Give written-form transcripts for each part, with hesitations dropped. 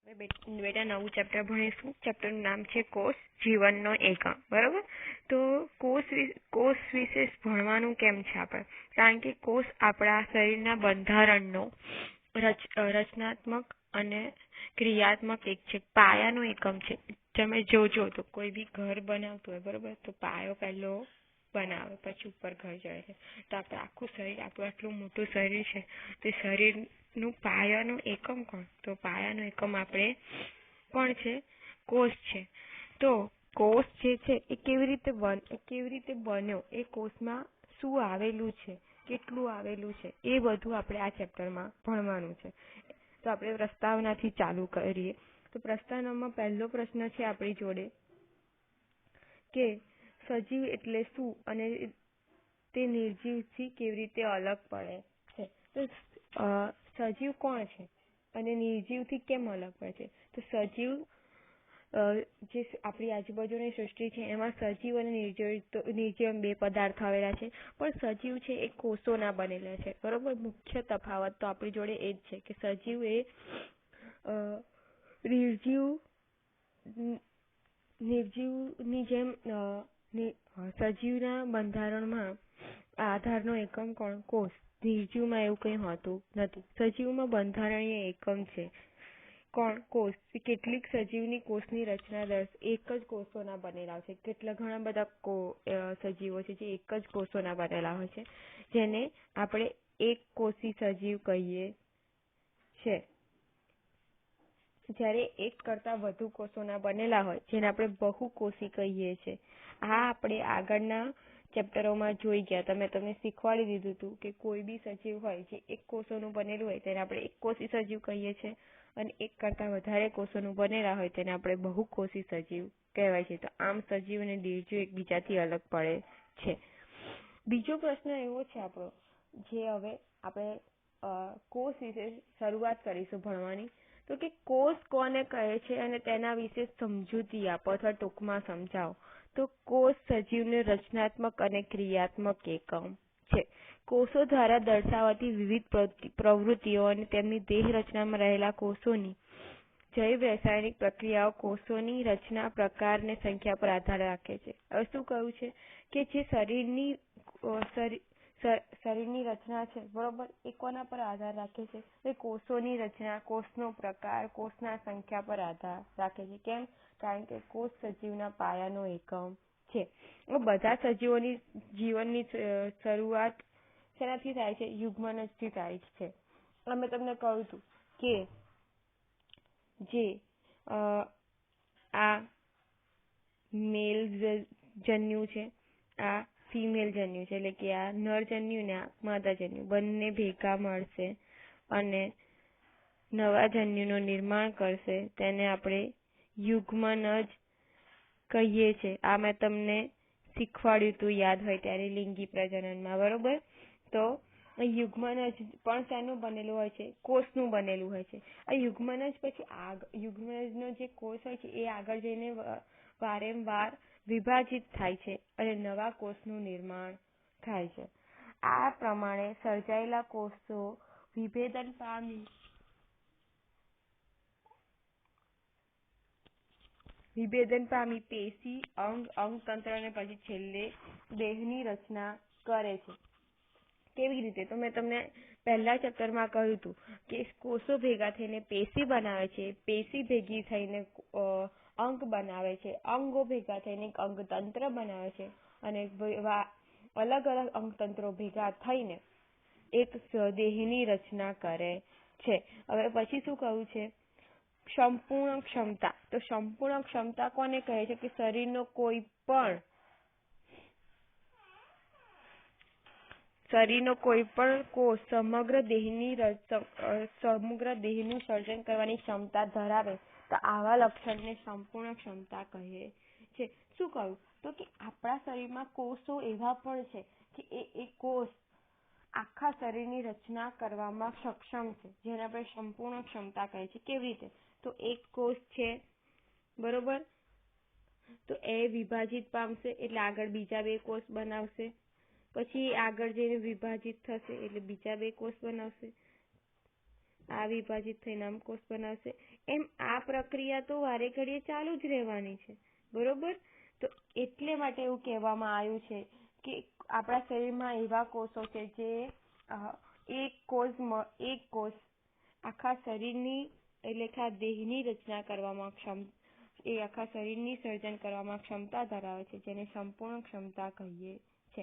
બેટા નવું ચેપ્ટર ભણીશું. ચેપ્ટરનું નામ છે કોષ જીવનનો એકમ. બરોબર? તો કોષ વિશે ભણવાનું કેમ છે આપણે? કારણ કે કોષ આપણા શરીરના બંધારણનો રચનાત્મક અને ક્રિયાત્મક એક છે, પાયાનો એકમ છે. તમે જોજો તો કોઈ બી ઘર બનાવતું હોય, બરોબર, તો પાયો પહેલો બનાવે, પછી ઉપર ઘર ચડે છે. તો આપણે આખું શરીર, આપણું આટલું મોટું શરીર છે, તે શરીરનું પાયાનો એકમ કોણ? તો પાયાનો એકમ આપણે કોણ છે? કોષ છે. તો કોષ જે છે એ કેવી રીતે બન્યો, એ કોષમાં શું આવેલું છે, કેટલું આવેલું છે, એ બધું આપણે આ ચેપ્ટરમાં ભણવાનું છે. તો આપણે પ્રસ્તાવનાથી ચાલુ કરીએ. તો પ્રસ્તાવનામાં પહેલો પ્રશ્ન છે આપણી જોડે કે સજીવ એટલે શું અને તે નિર્જીવથી કેવી રીતે અલગ પડે છે. તો સજીવ કોણ છે અને નિર્જીવથી કેમ અલગ પડે છે? તો સજીવ જે આપણી આજુબાજુની સૃષ્ટિ છે એમાં સજીવ અને નિર્જીવ બે પદાર્થ આવેલા છે. પણ સજીવ છે એ કોષોના બનેલા છે. બરોબર? મુખ્ય તફાવત તો આપણી જોડે એ જ છે કે સજીવ એ નિર્જીવની જેમ સજીવના બંધારણમાં આધારનો એકમ કોણ? કોષ. નિર્જીવમાં એવું કંઈ હોતું નથી. સજીવમાં બંધારણીય એકમ છે કોણ? કોષ. કેટલીક સજીવની કોષની રચના એક જ કોષોના બનેલા છે. ઘણા બધા સજીવો છે જે એક જ કોષોના બનેલા હોય છે, જેને આપણે એક કોષી સજીવ કહીએ છે. જ્યારે એક કરતાં વધુ કોષોના બનેલા હોય જેને આપણે બહુકોષી કહીએ છીએ. આ આપણે આગળના ચેપ્ટરોમાં જોઈ ગયા. મેં તમને શીખવાડી દીધું હતું કે કોઈ બી સજીવ હોય જે એક કોષોનું બનેલું હોય તેને આપણે એક કોષી સજીવ કહીએ છીએ, અને એક કરતાં વધારે કોષોનું બનેલા હોય તેને આપણે બહુકોષી સજીવ કહેવાય છે. તો આમ સજીવ અને નિર્જીવ એકબીજાથી અલગ પડે છે. બીજો પ્રશ્ન એવો છે આપણો, જે હવે આપણે કોષ વિશે શરૂઆત કરીશું ભણવાની. તો કે કોષ કોને કહે છે અને તેના વિશે સમજૂતી આપો અથવા ટૂંકમાં સમજાવો. તો કોષ સજીવનો રચનાત્મક અને ક્રિયાત્મક એકમ છે. કોષો દ્વારા દર્શાવાતી વિવિધ પ્રવૃત્તિઓ અને તેમની દેહ રચનામાં રહેલા કોષોની જૈવ રાસાયણિક પ્રક્રિયાઓ કોષોની રચના, પ્રકાર અને સંખ્યા પર આધાર રાખે છે. હવે શું કહ્યું છે કે જે શરીરની રચના છે, બરોબર, એ કોના પર આધાર રાખે છે? એ કોષોની રચના, કોષનો પ્રકાર, કોષના સંખ્યા પર આધાર રાખે છે. કેમ? કારણ કે કોષ સજીવના પાયાનો એકમ છે. બધા સજીવોની જીવનની શરૂઆત શેનાથી થાય છે? યુગ્મનજથી થાય છે. મેં તમને કહ્યું હતું કે જે આ મેલ જન્યુ છે, આ ફિમેલ જન્યુ છે, એટલે કે આ નર જન્યુ ને આ માદા જન્યુ બંને ભેગા મળશે અને નવા જન્યુનું નિર્માણ કરશે. તેને આપણે યુગ્મનજ કહીએ છીએ. આ મેં તમને શીખવાડ્યું હતું, યાદ હોય ત્યારે, લિંગી પ્રજનનમાં. બરોબર? તો યુગ્મનજ પણ શેનું બનેલું હોય છે? કોષનું બનેલું હોય છે. આ યુગ્મનજ પછી યુગ્મનજનો જે કોષ હોય છે એ આગળ જઈને વારંવાર વિભાજિત થાય છે અને નવા કોષનું નિર્માણ થાય છે. આ પ્રમાણે સર્જાયેલા કોષો વિભેદન પામી પેશી, અંગતંત્ર અને પછી છેલ્લે દેહની રચના કરે છે. કેવી રીતે? તો મેં તમને પહેલા ચેપ્ટરમાં કહ્યું હતું કે કોષો ભેગા થઈને પેશી બનાવે છે, પેશી ભેગી થઈને અંગ બનાવે છે, અંગો ભેગા થઈને અંગતંત્ર બનાવે છે, અને અલગ અલગ અંગતંત્રો ભેગા થઈને એક દેહની રચના કરે છે. હવે પછી શું કહ્યું છે? સંપૂર્ણ ક્ષમતા. તો સંપૂર્ણ ક્ષમતા કોને કહે છે? કે શરીરનો કોઈ પણ કોષ સમગ્ર દેહનું સર્જન કરવાની ક્ષમતા ધરાવે તો આવા લક્ષણને સંપૂર્ણ ક્ષમતા કહે છે. શું કહ્યું? તો કે આપણા શરીરમાં કોષો એવા પણ છે કે એ કોષ આખા શરીરની રચના કરવામાં સક્ષમ છે, જેને આપણે સંપૂર્ણ ક્ષમતા કહે છે. કેવી રીતે? તો એક કોષ છે, બરોબર, તો એ વિભાજિત પામશે એટલે આગળ બીજા બે કોષ બનાવશે, પછી આગળ જઈને વિભાજિત થશે એટલે બીજા બે કોષ બનાવશે, આ વિભાજિત થઈને આમ કોષ બનાવશે. એમ આ પ્રક્રિયા તો વારે ઘડીએ ચાલુ જ રહેવાની છે, બરોબર. તો એટલે માટે એવું કહેવામાં આવ્યું છે કે આપણા શરીરમાં એવા કોષો છે જે એક કોષ આખા શરીરની એટલે કે આ દેહની રચના કરવામાં આખા શરીરની સર્જન કરવામાં ક્ષમતા ધરાવે છે, જેને સંપૂર્ણ ક્ષમતા કહીએ છે.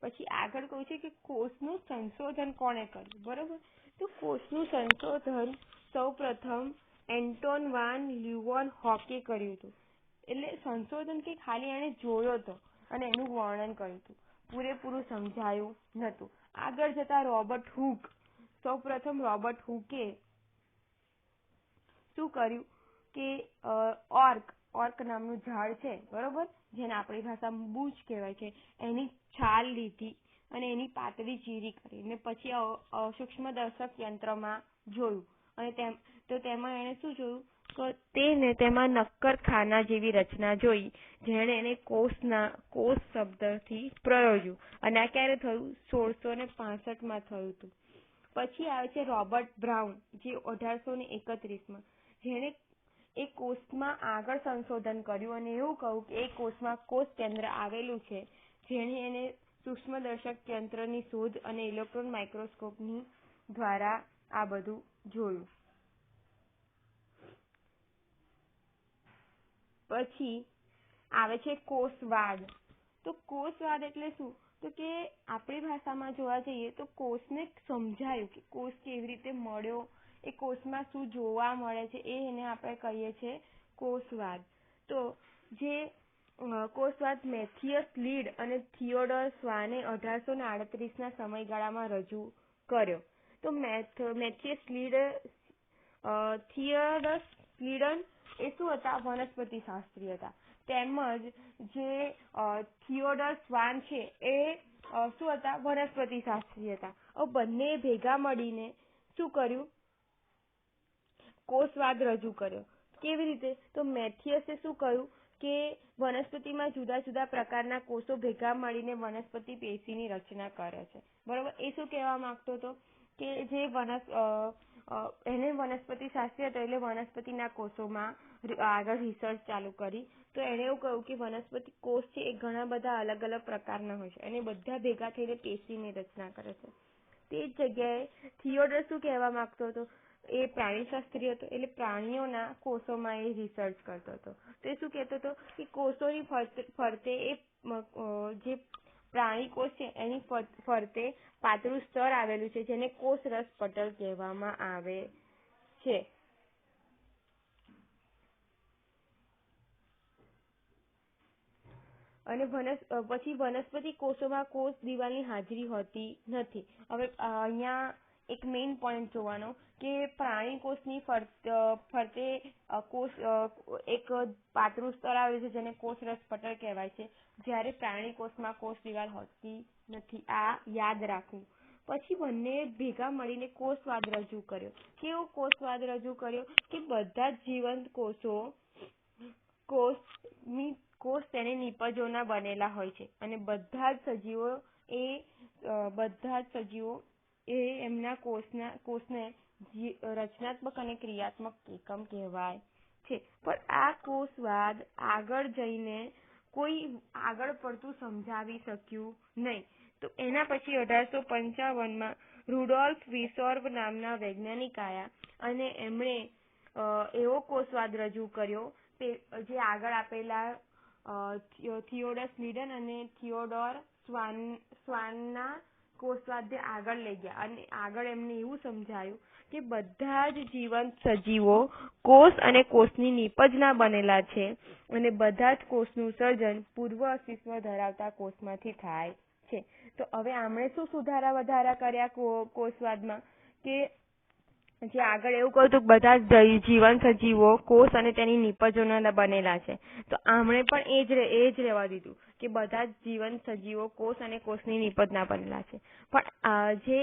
પછી આગળ કહ્યું છે કે કોષનું સંશોધન કોણે કર્યું, બરોબર. તો કોષનું સંશોધન સૌપ્રથમ એન્ટોન વાન લ્યુવનહોકે કર્યું હતું. એટલે સંશોધન કે ખાલી એણે જોયો હતો અને એનું વર્ણન કર્યું હતું, પૂરેપૂરું સમજાયું નહોતું. આગળ જતા સૌપ્રથમ રોબર્ટ હુકે શું કર્યું કે ઓર્ક નામનું ઝાડ છે, બરોબર, જેને આપણી ભાષામાં બૂચ કહેવાય છે, એની છાલ લીધી અને એની પાતળી ચીરી કરી અને પછી સૂક્ષ્મદર્શક યંત્રમાં જોયું અને તેમાં એણે શું જોયું કે તેમાં નક્કર ખાના જેવી રચના જોઈ, જેણે એને કોષ શબ્દથી પ્રયોજ્યું. અને આ ક્યારે થયું? 1665 થયું હતું. પછી આવે છે રોબર્ટ બ્રાઉન, જે 1831માં, જેણે એ કોષમાં આગળ સંશોધન કર્યું અને એવું કહ્યું કે એ કોષમાં કોષ કેન્દ્ર આવેલું છે, જેણે એને સૂક્ષ્મદર્શક યંત્રની શોધ અને ઇલેક્ટ્રોન માઇક્રોસ્કોપની દ્વારા આ બધું જોયું. પછી આવે છે કોષવાદ. તો કોષવાદ એટલે શું? તો કે આપણી ભાષામાં જોવા જઈએ તો કોષને સમજાયું કે કોષ કેવી રીતે મળ્યો, એ કોષમાં શું જોવા મળે છે, એને આપણે કહીએ છીએ કોષવાદ. તો જે કોષવાદ મેથિયસ લીડ અને થિયોડોર સ્વાને 1838ના સમયગાળામાં રજૂ કર્યો. તો મેથિયસ લીડ, થિયોડોર લીડન એ શું હતા? વનસ્પતિ શાસ્ત્રી હતા. તેમજ જે થિયોડોર સ્વાન છે એ શું હતા? વનસ્પતિ શાસ્ત્રી હતા. બંને ભેગા મળીને શું કર્યું? કોષવાદ રજૂ કર્યો. કેવી રીતે? તો મેથિયસે શું કહ્યું કે વનસ્પતિમાં જુદા જુદા પ્રકારના કોષો ભેગા મળીને વનસ્પતિ પેશીની રચના કરે છે, બરોબર. એ શું કહેવા માંગતો હતો કે જે એને વનસ્પતિ શાસ્ત્રી હતો એટલે વનસ્પતિના કોષોમાં આગળ રિસર્ચ ચાલુ કરી. તો એણે એવું કહ્યું કે વનસ્પતિ કોષ છે એ ઘણા બધા અલગ અલગ પ્રકારના હોય છે અને બધા ભેગા થઈને પેશીની રચના કરે છે. તે જ જગ્યાએ થિયોડોર શું કહેવા માંગતો હતો? એ પ્રાણીશાસ્ત્રી હતો એટલે પ્રાણીઓના કોષોમાં એ રિસર્ચ કરતો હતો. તો એ શું કહેતો હતો કે કોષોની ફરતે એ જે પ્રાણી કોષ છે એની ફરતે પાતળું સ્તર આવેલું છે, જેને કોષરસ પટલ કહેવામાં આવે છે. અને પછી વનસ્પતિ કોષોમાં કોષ દિવાલની હાજરી હોતી નથી. હવે અહીંયા એક મેઇન પોઈન્ટ જોવાનો કે પ્રાણી કોષની ફરતે કોષ એક પાતળું સ્તર આવેલું છે, જેને કોષરસ પટલ કહેવાય છે, જ્યારે પ્રાણી કોષમાં કોષ દિવાલ હોતી નથી. આ યાદ રાખવું. પછી બંને ભેગા મળીને કોષવાદ રજૂ કર્યો. કેવો કોષવાદ રજૂ કર્યો? કે બધા જ જીવંત કોષ તેને નિપજોના બનેલા હોય છે અને બધા જ સજીવો એ એમના કોષને રચનાત્મક અને ક્રિયાત્મક એકમ કહેવાય છે. પણ આ કોષવાદ આગળ જઈને કોઈ આગળ પડતું સમજાવી શક્યું નહીં. તો એના પછી 1855માં રુડોલ્ફ વિર્સોવ નામના વૈજ્ઞાનિક આવ્યા અને એમણે એવો કોષવાદ રજૂ કર્યો જે આગળ આપેલા થિયોડોર લીડન અને થિયોડોર સ્વાનના કોષવાદને આગળ લઈ ગયા અને આગળ એમને એવું સમજાયું કે બધા જ જીવંત સજીવો કોષ અને કોષની નીપજના બનેલા છે અને બધા જ કોષનું સર્જન પૂર્વ અસ્તિત્વ ધરાવતા કોષમાંથી થાય છે. તો હવે આમણે શું સુધારા વધારા કર્યા કોષવાદમાં કે જે આગળ એવું કહ્યું હતું બધા જ જીવંત સજીવો કોષ અને તેની નીપજોના બનેલા છે, તો આમણે પણ એ જ રહેવા દીધું કે બધા જ જીવંત સજીવો કોષ અને કોષની નીપજના બનેલા છે. પણ જે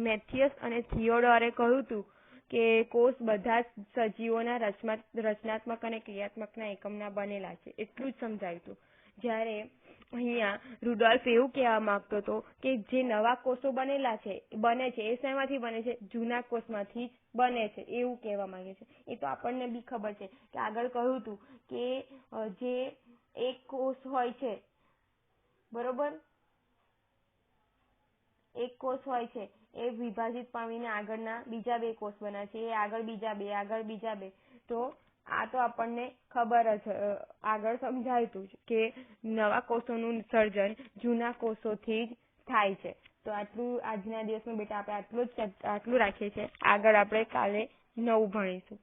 મેથિયસ અને થિયોડોરે કહ્યું હતું કે કોષ બધા જ સજીવોના રચનાત્મક અને ક્રિયાત્મકના એકમના બનેલા છે, એટલું જ સમજાયું હતું. જ્યારે અહીંયા રુડોલ્ફ એવું કહેવા માંગતો હતો કે જે નવા કોષો બને છે એ શેમાંથી બને છે? જૂના કોષમાંથી જ બને છે, એવું કહેવા માંગે છે. એ તો આપણને બી ખબર છે કે આગળ કહ્યું હતું કે જે એક કોષ હોય છે, બરોબર, એક કોષ હોય છે એ વિભાજિત પામીને આગળના બીજા 2 કોષ બને છે, એ આગળ બીજા બે. તો આ તો આપણને ખબર જ આગળ સમજાયું હતું કે નવા કોષોનું સર્જન જૂના કોષોથી જ થાય છે. તો આટલું આજના દિવસમાં બેટા આપણે આટલું રાખીએ છીએ. આગળ આપણે કાલે 9 ભણીશું.